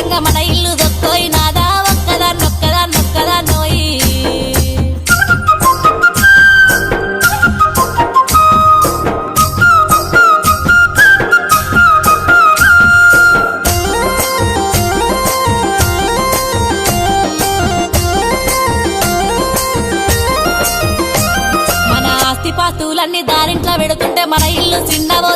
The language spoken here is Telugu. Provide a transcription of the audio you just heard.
రంగ మన ఇల్లు దొక్కోయి నాదా ఒక్కదాన్నొక్కదాన్నొక్కదాన్నోయి పాస్తులన్నీ దారింట్లో పెడుతుంటే మన ఇల్లు చిన్నవో